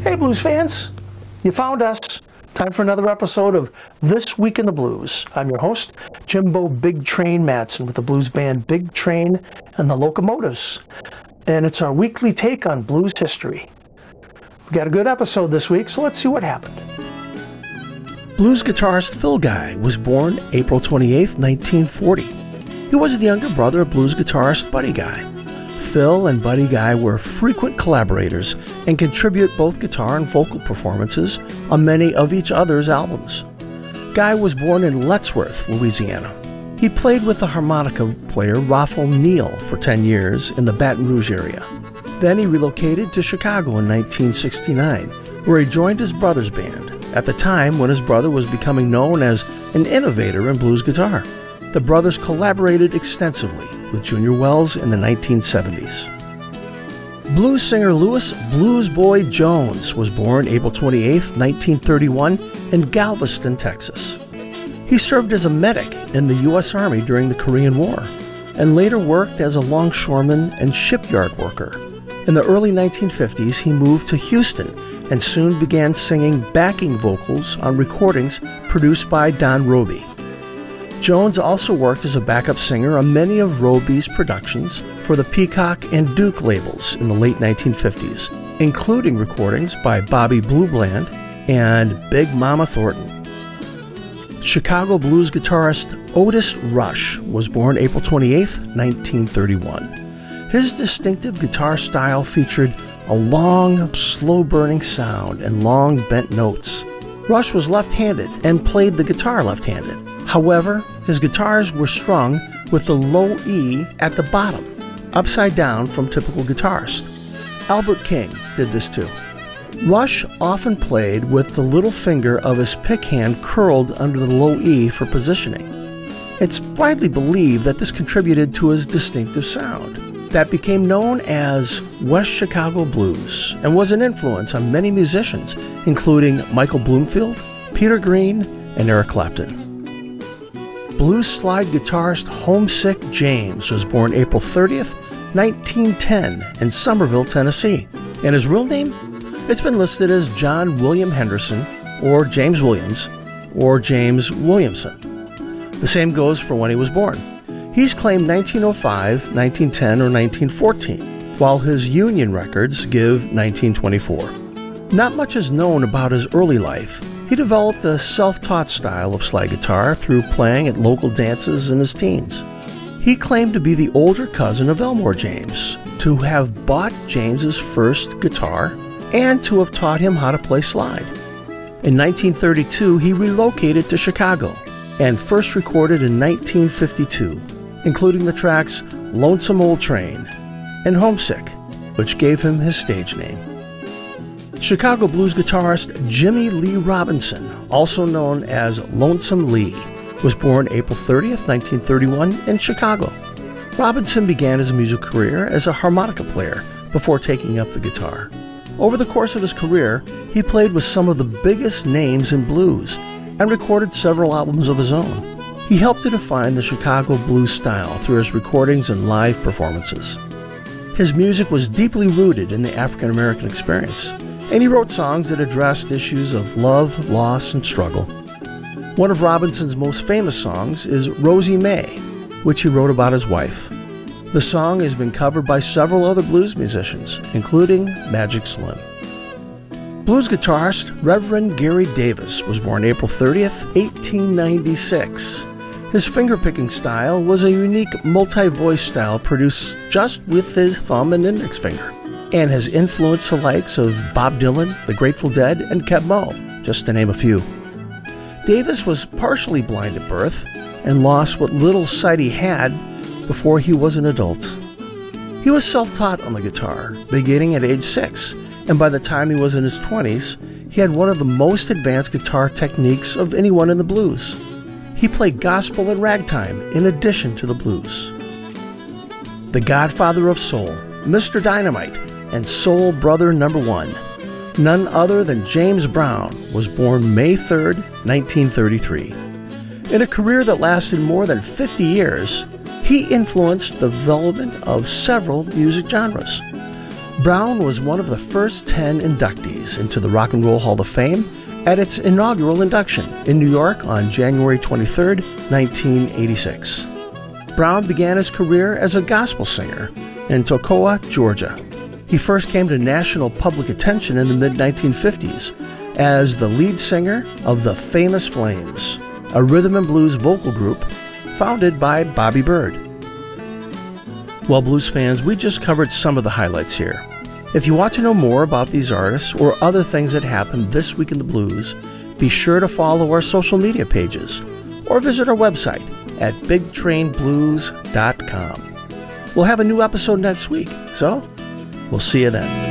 Hey blues fans, you found us. Time for another episode of This Week in the Blues. I'm your host, Jimbo Big Train Matson with the blues band Big Train and the Locomotives. And it's our weekly take on blues history. We got a good episode this week, so let's see what happened. Blues guitarist Phil Guy was born April 28, 1940. He was the younger brother of blues guitarist Buddy Guy. Phil and Buddy Guy were frequent collaborators and contribute both guitar and vocal performances on many of each other's albums. Guy was born in Lettsworth, Louisiana. He played with the harmonica player Raphael Neal for 10 years in the Baton Rouge area. Then he relocated to Chicago in 1969, where he joined his brother's band, at the time when his brother was becoming known as an innovator in blues guitar. The brothers collaborated extensively with Junior Wells in the 1970s. Blues singer Louis "Blues Boy" Jones was born April 28, 1931 in Galveston, Texas. He served as a medic in the U.S. Army during the Korean War and later worked as a longshoreman and shipyard worker. In the early 1950s, he moved to Houston and soon began singing backing vocals on recordings produced by Don Roby. Jones also worked as a backup singer on many of Roby's productions for the Peacock and Duke labels in the late 1950s, including recordings by Bobby Blue Bland and Big Mama Thornton. Chicago blues guitarist Otis Rush was born April 28, 1931. His distinctive guitar style featured a long, slow-burning sound and long, bent notes. Rush was left-handed and played the guitar left-handed. However, his guitars were strung with the low E at the bottom, upside down from typical guitarists. Albert King did this too. Rush often played with the little finger of his pick hand curled under the low E for positioning. It's widely believed that this contributed to his distinctive sound that became known as West Chicago Blues and was an influence on many musicians, including Michael Bloomfield, Peter Green, and Eric Clapton. Blues slide guitarist Homesick James was born April 30th, 1910 in Somerville, Tennessee. And his real name? It's been listed as John William Henderson, or James Williams, or James Williamson. The same goes for when he was born. He's claimed 1905, 1910, or 1914, while his union records give 1924. Not much is known about his early life. He developed a self-taught style of slide guitar through playing at local dances in his teens. He claimed to be the older cousin of Elmore James, to have bought James's first guitar, and to have taught him how to play slide. In 1932, he relocated to Chicago and first recorded in 1952, including the tracks Lonesome Old Train and Homesick, which gave him his stage name. Chicago blues guitarist Jimmy Lee Robinson, also known as Lonesome Lee, was born April 30th, 1931 in Chicago. Robinson began his music career as a harmonica player before taking up the guitar. Over the course of his career, he played with some of the biggest names in blues and recorded several albums of his own. He helped to define the Chicago blues style through his recordings and live performances. His music was deeply rooted in the African American experience, and he wrote songs that addressed issues of love, loss, and struggle. One of Robinson's most famous songs is Rosie May, which he wrote about his wife. The song has been covered by several other blues musicians, including Magic Slim. Blues guitarist Reverend Gary Davis was born April 30th, 1896. His finger-picking style was a unique multi-voice style produced just with his thumb and index finger, and has influenced the likes of Bob Dylan, The Grateful Dead, and Keb Mo, just to name a few. Davis was partially blind at birth and lost what little sight he had before he was an adult. He was self-taught on the guitar, beginning at age 6, and by the time he was in his 20s, he had one of the most advanced guitar techniques of anyone in the blues. He played gospel and ragtime in addition to the blues. The Godfather of Soul, Mr. Dynamite, and Soul Brother #1. None other than James Brown was born May 3rd, 1933. In a career that lasted more than 50 years, he influenced the development of several music genres. Brown was one of the first 10 inductees into the Rock and Roll Hall of Fame at its inaugural induction in New York on January 23, 1986. Brown began his career as a gospel singer in Toccoa, Georgia. He first came to national public attention in the mid-1950s as the lead singer of the Famous Flames, a rhythm and blues vocal group founded by Bobby Byrd. Well, blues fans, we just covered some of the highlights here. If you want to know more about these artists or other things that happened this week in the blues, be sure to follow our social media pages or visit our website at bigtrainblues.com. We'll have a new episode next week, so we'll see you then.